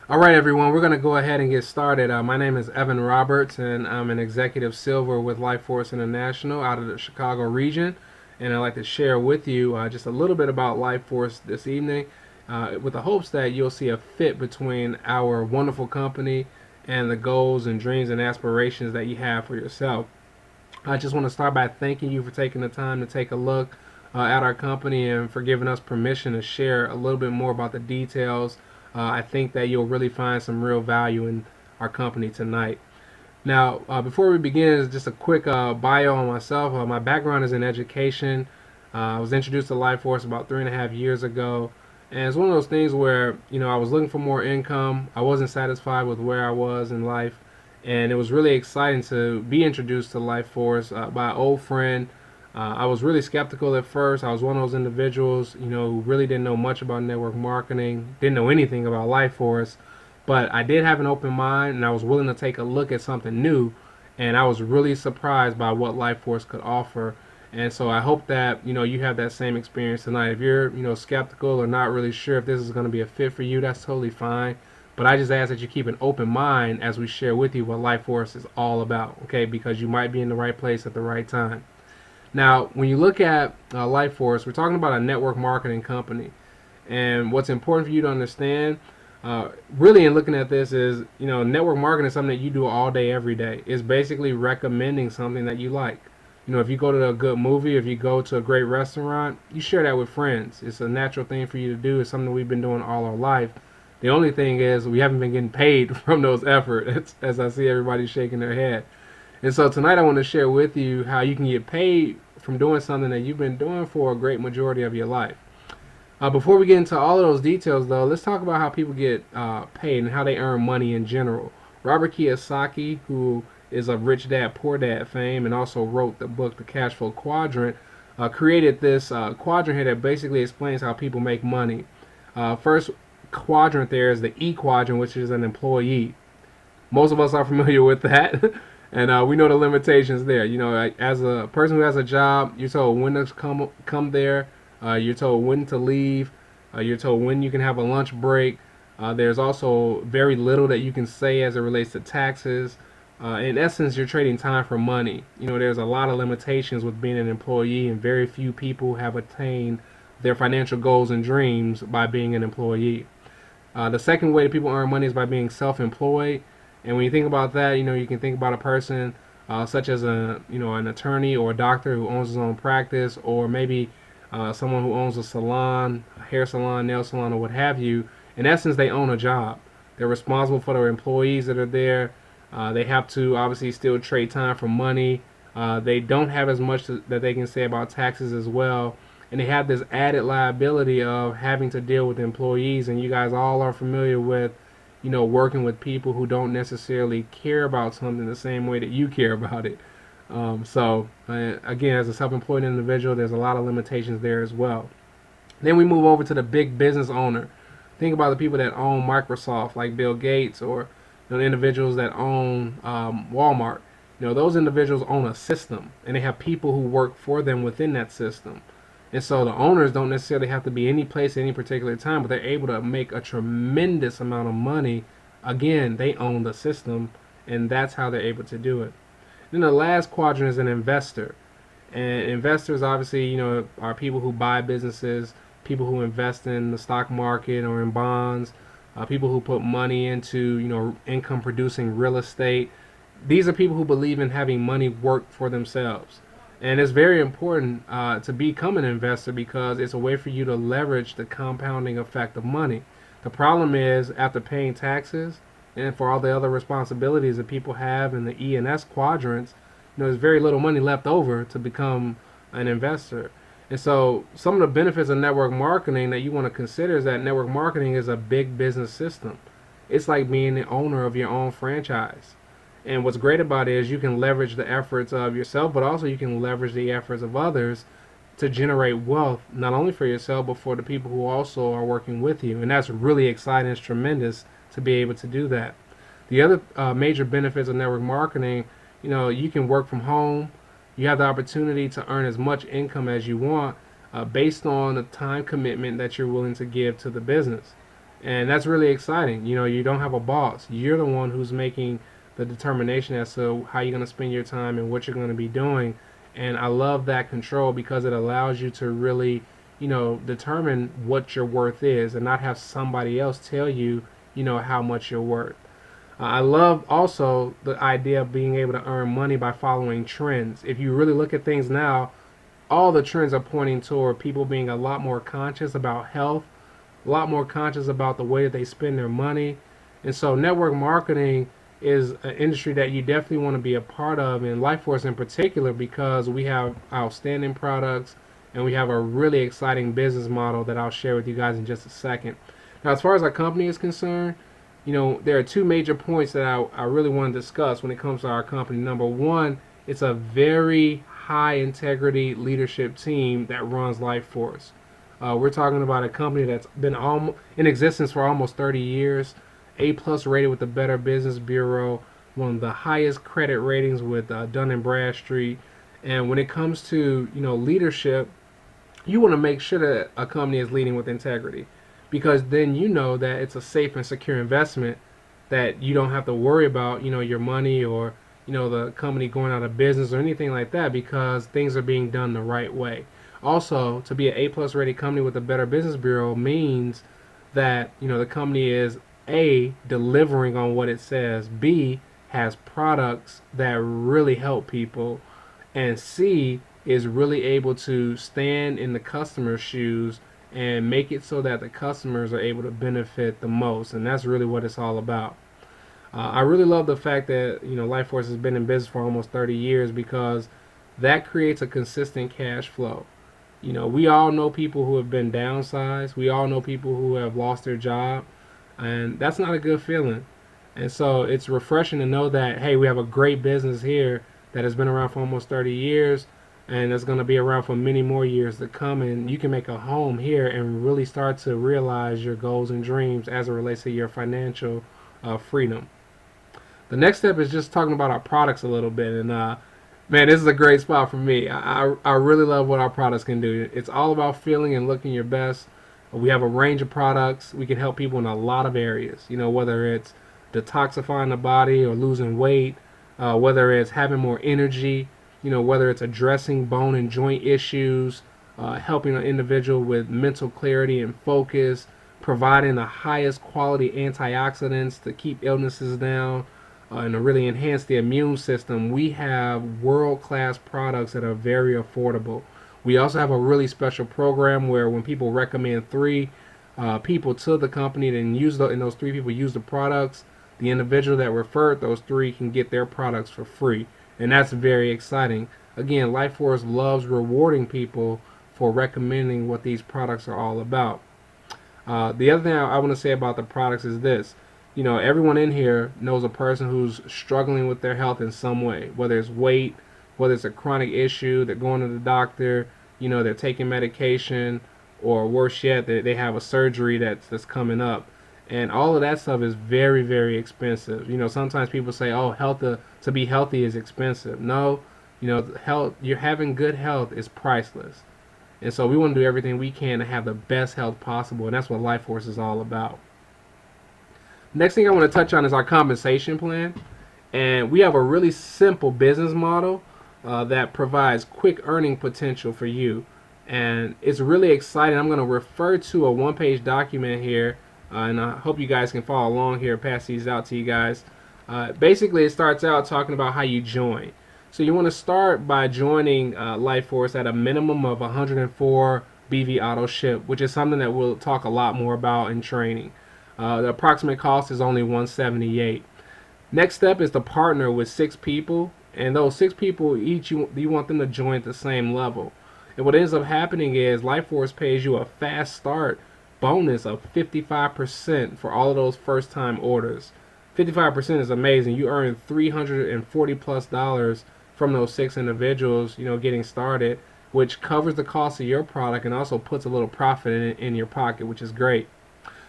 All right, everyone, we're going to go ahead and get started. My name is Evan Roberts, and I'm an executive silver with LifeForce International out of the Chicago region. And I'd like to share with you just a little bit about LifeForce this evening with the hopes that you'll see a fit between our wonderful company and the goals and dreams and aspirations that you have for yourself. I just want to start by thanking you for taking the time to take a look at our company and for giving us permission to share a little bit more about the details. I think that you'll really find some real value in our company tonight. Now, before we begin, just a quick bio on myself. My background is in education. I was introduced to LifeForce about 3.5 years ago, and it's one of those things where I was looking for more income. I wasn't satisfied with where I was in life, and it was really exciting to be introduced to LifeForce by an old friend. I was really skeptical at first. I was one of those individuals, who really didn't know much about network marketing, didn't know anything about LifeForce, but I did have an open mind, and I was willing to take a look at something new. And I was really surprised by what LifeForce could offer. And so I hope that you have that same experience tonight. If you're skeptical or not really sure if this is going to be a fit for you, that's totally fine. But I just ask that you keep an open mind as we share with you what LifeForce is all about, okay? Because you might be in the right place at the right time. Now, when you look at LifeForce, we're talking about a network marketing company. And what's important for you to understand, really, in looking at this, is network marketing is something that you do all day, every day. It's basically recommending something that you like. If you go to a good movie, if you go to a great restaurant, you share that with friends. It's a natural thing for you to do. It's something we've been doing all our life. The only thing is we haven't been getting paid from those efforts, as I see everybody shaking their head. And so tonight I want to share with you how you can get paid from doing something that you've been doing for a great majority of your life. Before we get into all of those details, though, let's talk about how people get paid and how they earn money in general. Robert Kiyosaki, who is of Rich Dad Poor Dad fame and also wrote the book The Cash Flow Quadrant, created this quadrant here that basically explains how people make money. First quadrant there is the E quadrant, which is an employee. Most of us are familiar with that. And we know the limitations there. As a person who has a job, you're told when to come there. You're told when to leave. You're told when you can have a lunch break. There's also very little that you can say as it relates to taxes. In essence, you're trading time for money. There's a lot of limitations with being an employee, and very few people have attained their financial goals and dreams by being an employee. The second way that people earn money is by being self-employed. And when you think about that, you can think about a person such as an attorney or a doctor who owns his own practice, or maybe someone who owns a salon, a hair salon, nail salon, or what have you. In essence, they own a job. They're responsible for their employees that are there. They have to obviously still trade time for money. They don't have as much that they can say about taxes as well. And they have this added liability of having to deal with employees. And you guys all are familiar with working with people who don't necessarily care about something the same way that you care about it. Again, as a self-employed individual, there's a lot of limitations there as well. Then we move over to the big business owner. Think about the people that own Microsoft, like Bill Gates, or the individuals that own Walmart. Those individuals own a system, and they have people who work for them within that system. And so the owners don't necessarily have to be any place at any particular time, but they're able to make a tremendous amount of money. Again, they own the system, and that's how they're able to do it. Then the last quadrant is an investor. And investors obviously, are people who buy businesses, people who invest in the stock market or in bonds, people who put money into, income producing real estate. These are people who believe in having money work for themselves. And it's very important to become an investor because it's a way for you to leverage the compounding effect of money. The problem is, after paying taxes and for all the other responsibilities that people have in the E and S quadrants, there's very little money left over to become an investor. And so some of the benefits of network marketing that you want to consider is that network marketing is a big business system. It's like being the owner of your own franchise. And what's great about it is you can leverage the efforts of yourself, but also you can leverage the efforts of others to generate wealth, not only for yourself, but for the people who also are working with you. And that's really exciting. It's tremendous to be able to do that. The other major benefits of network marketing, you can work from home. You have the opportunity to earn as much income as you want based on the time commitment that you're willing to give to the business. And that's really exciting. You don't have a boss. You're the one who's making the determination as to how you're going to spend your time and what you're going to be doing. And I love that control because it allows you to really, determine what your worth is and not have somebody else tell you, how much you're worth. I love also the idea of being able to earn money by following trends. If you really look at things now, all the trends are pointing toward people being a lot more conscious about health, a lot more conscious about the way that they spend their money. And so network marketing is an industry that you definitely want to be a part of, in LifeForce in particular, because we have outstanding products and we have a really exciting business model that I'll share with you guys in just a second. Now, as far as our company is concerned, there are two major points that I really want to discuss when it comes to our company. Number one, it's a very high integrity leadership team that runs LifeForce. We're talking about a company that's been in existence for almost 30 years, A plus rated with the Better Business Bureau, one of the highest credit ratings with Dun and Bradstreet. And when it comes to leadership, you want to make sure that a company is leading with integrity, because then you know that it's a safe and secure investment, that you don't have to worry about your money or the company going out of business or anything like that, because things are being done the right way. Also, to be an A plus rated company with the Better Business Bureau means that the company is A, delivering on what it says, B, has products that really help people, and C, is really able to stand in the customer's shoes and make it so that the customers are able to benefit the most. And that's really what it's all about. I really love the fact that LifeForce has been in business for almost 30 years, because that creates a consistent cash flow. We all know people who have been downsized. We all know people who have lost their job, and that's not a good feeling. And so it's refreshing to know that, hey, we have a great business here that has been around for almost 30 years, and it's going to be around for many more years to come, and you can make a home here and really start to realize your goals and dreams as it relates to your financial freedom. The next step is just talking about our products a little bit, and man, this is a great spot for me. I really love what our products can do. It's all about feeling and looking your best. We have a range of products. We can help people in a lot of areas, whether it's detoxifying the body or losing weight, whether it's having more energy, whether it's addressing bone and joint issues, helping an individual with mental clarity and focus, providing the highest quality antioxidants to keep illnesses down, and to really enhance the immune system. We have world-class products that are very affordable. We also have a really special program where when people recommend three people to the company, and those three people use the products, the individual that referred those three can get their products for free. And that's very exciting. Again, LifeForce loves rewarding people for recommending what these products are all about. The other thing I want to say about the products is this. Everyone in here knows a person who's struggling with their health in some way, whether it's weight, whether it's a chronic issue, they're going to the doctor, they're taking medication, or worse yet, they have a surgery that's coming up. And all of that stuff is very, very expensive. Sometimes people say, oh, to be healthy is expensive. No, health, you're having good health is priceless. And so we want to do everything we can to have the best health possible, and that's what LifeForce is all about. Next thing I want to touch on is our compensation plan. And we have a really simple business model that provides quick earning potential for you. And it's really exciting. I'm going to refer to a one-page document here, and I hope you guys can follow along here, pass these out to you guys. Basically, it starts out talking about how you join. So you want to start by joining LifeForce at a minimum of 104 BV Auto Ship, which is something that we'll talk a lot more about in training. The approximate cost is only $178. Next step is to partner with 6 people, and those 6 people each you want them to join at the same level. And what ends up happening is LifeForce pays you a fast start bonus of 55% for all of those first time orders. 55% is amazing. You earn $340 plus from those 6 individuals, getting started, which covers the cost of your product and also puts a little profit in your pocket, which is great.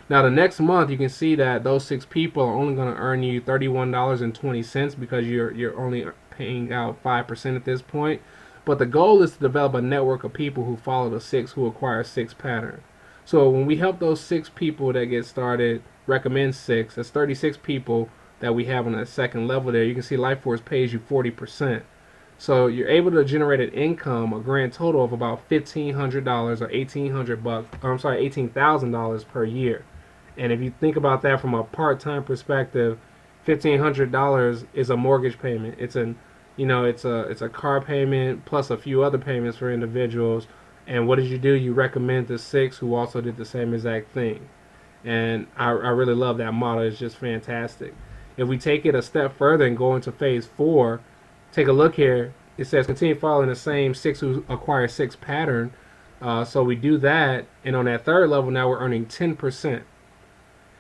Now the next month you can see that those 6 people are only going to earn you $31.20 because you're only paying out 5% at this point. But the goal is to develop a network of people who follow the 6 who acquire 6 pattern. So when we help those 6 people that get started, recommend 6, that's 36 people that we have on that second level there. You can see LifeForce pays you 40%. So you're able to generate an income, a grand total of about $1,500 or 1,800 bucks. Or I'm sorry, $18,000 per year. And if you think about that from a part-time perspective, $1,500 is a mortgage payment. It's a car payment plus a few other payments for individuals. And what did you do? You recommend the 6 who also did the same exact thing. And I really love that model. It's just fantastic. If we take it a step further and go into phase 4, take a look here. It says continue following the same 6 who acquire 6 pattern. So we do that, and on that third level now we're earning 10%.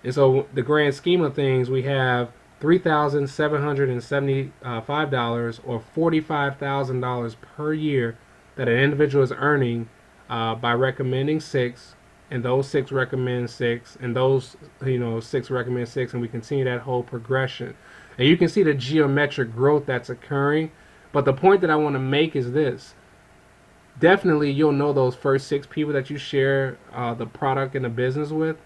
And so the grand scheme of things, we have $3,775 or $45,000 per year that an individual is earning by recommending 6, and those 6 recommend 6, and those 6 recommend 6, and we continue that whole progression. And you can see the geometric growth that's occurring. But the point that I want to make is this. Definitely you'll know those first 6 people that you share the product and the business with,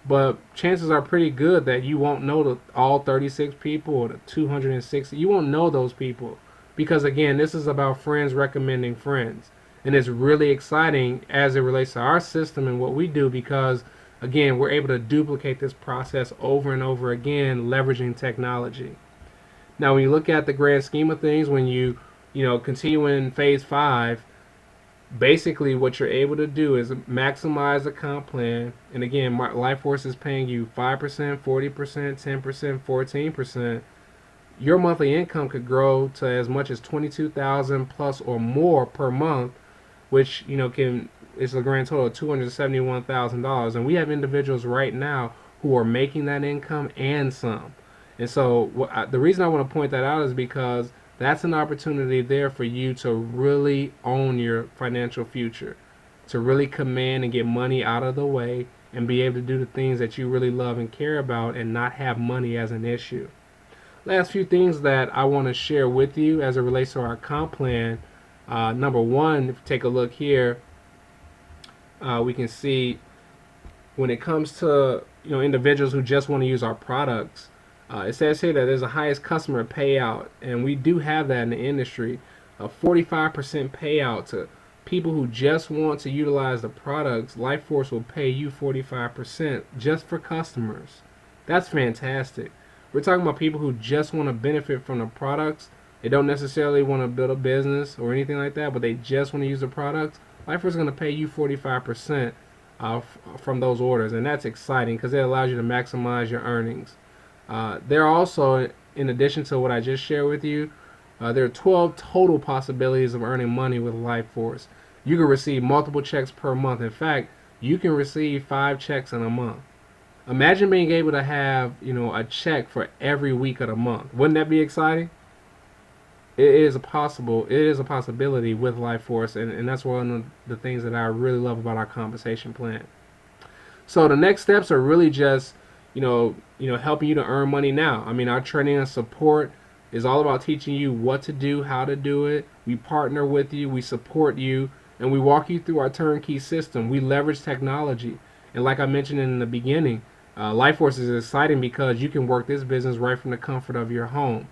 but chances are pretty good that you won't know all 36 people or the 260. You won't know those people because, again, this is about friends recommending friends. And it's really exciting as it relates to our system and what we do because, again, we're able to duplicate this process over and over again, leveraging technology. Now, when you look at the grand scheme of things, when you continue in phase 5, basically what you're able to do is maximize the comp plan. And again, LifeForce is paying you 5%, 40%, 10%, 14%. Your monthly income could grow to as much as $22,000 plus or more per month, which it's a grand total of $271,000. And we have individuals right now who are making that income and some. And so the reason I want to point that out is because that's an opportunity there for you to really own your financial future, to really command and get money out of the way and be able to do the things that you really love and care about and not have money as an issue. Last few things that I want to share with you as it relates to our comp plan. Number one, if you take a look here, we can see when it comes to individuals who just want to use our products, it says here that there's a highest customer payout, and we do have that in the industry, a 45% payout to people who just want to utilize the products. LifeForce will pay you 45% just for customers. That's fantastic. We're talking about people who just want to benefit from the products. They don't necessarily want to build a business or anything like that, but they just want to use the products. LifeForce is going to pay you 45% from those orders, and that's exciting because it allows you to maximize your earnings. There are also, in addition to what I just shared with you, there are 12 total possibilities of earning money with LifeForce. You can receive multiple checks per month. In fact, you can receive 5 checks in a month. Imagine being able to have, a check for every week of the month. Wouldn't that be exciting? It is a possibility with LifeForce, and that's one of the things that I really love about our compensation plan. So the next steps are really just helping you to earn money now. I mean, our training and support is all about teaching you what to do, how to do it. We partner with you, we support you, and we walk you through our turnkey system. We leverage technology. And like I mentioned in the beginning, LifeForce is exciting because you can work this business right from the comfort of your home.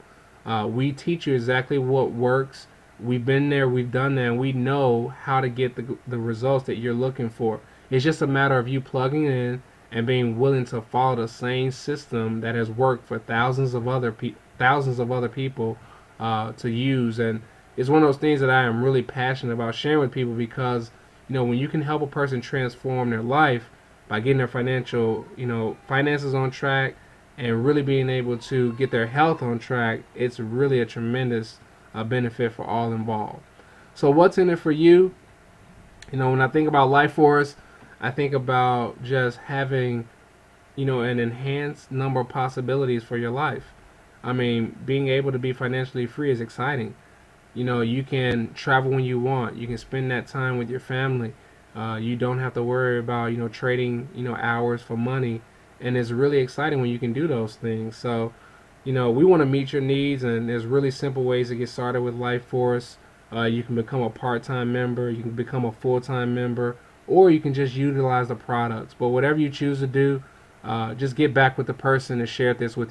We teach you exactly what works. We've been there, we've done that, and we know how to get the results that you're looking for. It's just a matter of you plugging in and being willing to follow the same system that has worked for thousands of other people to use. And it's one of those things that I am really passionate about sharing with people because when you can help a person transform their life by getting their finances on track and really being able to get their health on track, it's really a tremendous benefit for all involved. So what's in it for you? When I think about LifeForce, I think about just having, an enhanced number of possibilities for your life. I mean, being able to be financially free is exciting. You can travel when you want. You can spend that time with your family. You don't have to worry about, trading, hours for money. And it's really exciting when you can do those things. So, we want to meet your needs, and there's really simple ways to get started with LifeForce. You can become a part-time member. You can become a full-time member. or you can just utilize the products. But whatever you choose to do, just get back with the person and share this with